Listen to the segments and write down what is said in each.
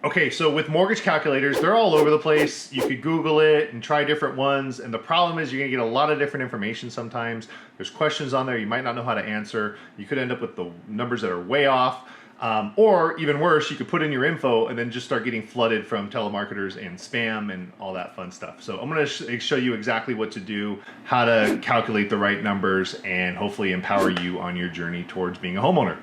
Okay, so with mortgage calculators, they're all over the place. You could Google it and try different ones. And the problem is you're gonna get a lot of different information sometimes. There's questions on there you might not know how to answer. You could end up with the numbers that are way off. Or even worse, you could put in your info and then just start getting flooded from telemarketers and spam and all that fun stuff. So I'm gonna show you exactly what to do, how to calculate the right numbers, and hopefully empower you on your journey towards being a homeowner.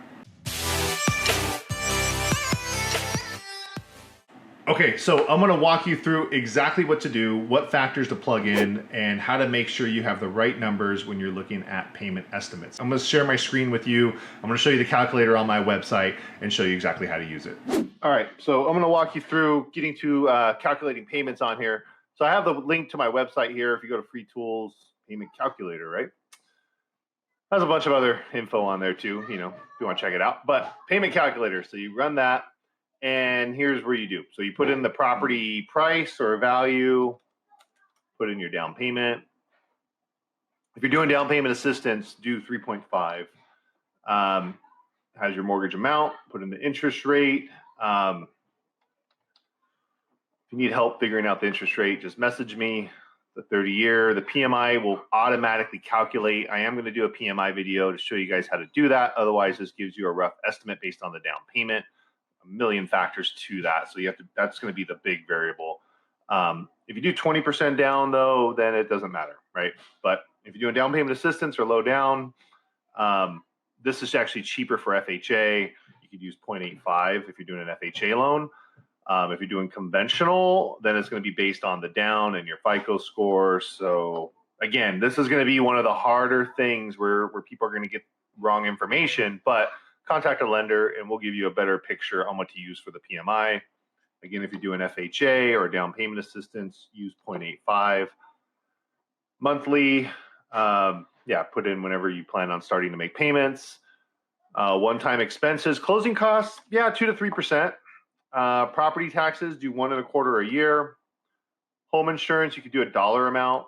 Okay, so I'm gonna walk you through exactly what to do, what factors to plug in, and how to make sure you have the right numbers when you're looking at payment estimates. I'm gonna share my screen with you. I'm gonna show you the calculator on my website and show you exactly how to use it. All right, so I'm gonna walk you through getting to calculating payments on here. So I have the link to my website here. If you go to Free Tools, Payment Calculator, right? There's a bunch of other info on there too, you know, if you wanna check it out. But Payment Calculator, so you run that. And here's where you do. So you put in the property price or value, put in your down payment. If you're doing down payment assistance, do 3.5. Has your mortgage amount, put in the interest rate. If you need help figuring out the interest rate, just message me. The 30-year, the PMI will automatically calculate. I am going to do a PMI video to show you guys how to do that. Otherwise, this gives you a rough estimate based on the down payment. A million factors to that. So you have to, that's going to be the big variable. If you do 20% down though, then it doesn't matter, right? But if you're doing down payment assistance or low down, this is actually cheaper for FHA. You could use 0.85 if you're doing an FHA loan. If you're doing conventional, then it's going to be based on the down and your FICO score. So again, this is going to be one of the harder things where people are going to get wrong information, but contact a lender and we'll give you a better picture on what to use for the PMI. Again, if you do an FHA or down payment assistance, use 0.85. Monthly, put in whenever you plan on starting to make payments. One-time expenses, closing costs, 2 to 3%. Property taxes, do 1.25 a year. Home insurance, you could do a dollar amount,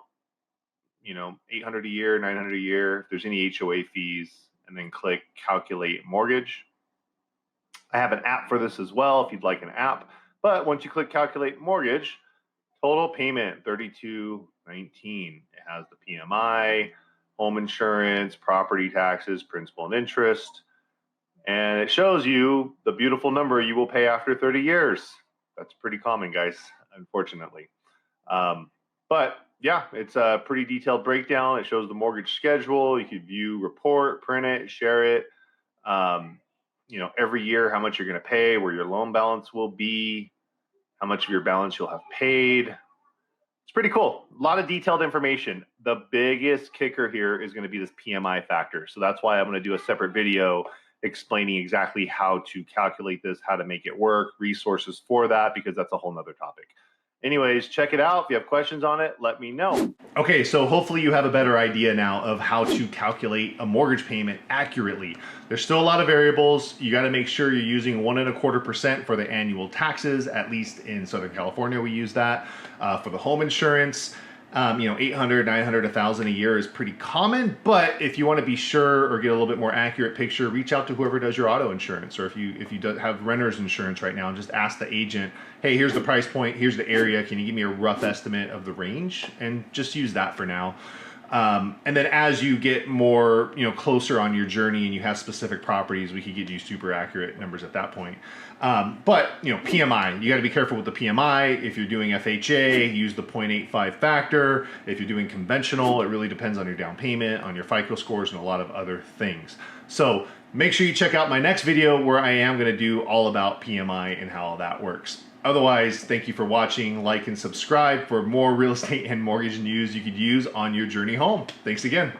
$800 a year, $900 a year. If there's any HOA fees, and then click calculate mortgage. I have an app for this as well if you'd like an app. But once you click calculate mortgage, total payment $32.19. It has the PMI, home insurance, property taxes, principal and interest. And it shows you the beautiful number you will pay after 30 years. That's pretty common, guys, unfortunately. But yeah, it's a pretty detailed breakdown. It shows the mortgage schedule. You could view, report, print it, share it. Every year, how much you're going to pay, where your loan balance will be, how much of your balance you'll have paid. It's pretty cool. A lot of detailed information. The biggest kicker here is going to be this PMI factor. So that's why I'm going to do a separate video explaining exactly how to calculate this, how to make it work, resources for that, because that's a whole nother topic. Anyways, check it out. If you have questions on it, let me know. Okay, so hopefully you have a better idea now of how to calculate a mortgage payment accurately. There's still a lot of variables. You got to make sure you're using 1.25% for the annual taxes. At least in Southern California, we use that. For the home insurance, 800, 900, 1,000 a year is pretty common, but if you want to be sure or get a little bit more accurate picture, reach out to whoever does your auto insurance, or if you have renter's insurance right now, and just ask the agent, hey, here's the price point, here's the area, can you give me a rough estimate of the range? And just use that for now. And then as you get more, closer on your journey and you have specific properties, we could get you super accurate numbers at that point. But PMI, you got to be careful with the PMI. If you're doing FHA, use the 0.85 factor. If you're doing conventional, it really depends on your down payment, on your FICO scores, and a lot of other things. So make sure you check out my next video where I am going to do all about PMI and how all that works. Otherwise, thank you for watching, like and subscribe for more real estate and mortgage news you could use on your journey home. Thanks again.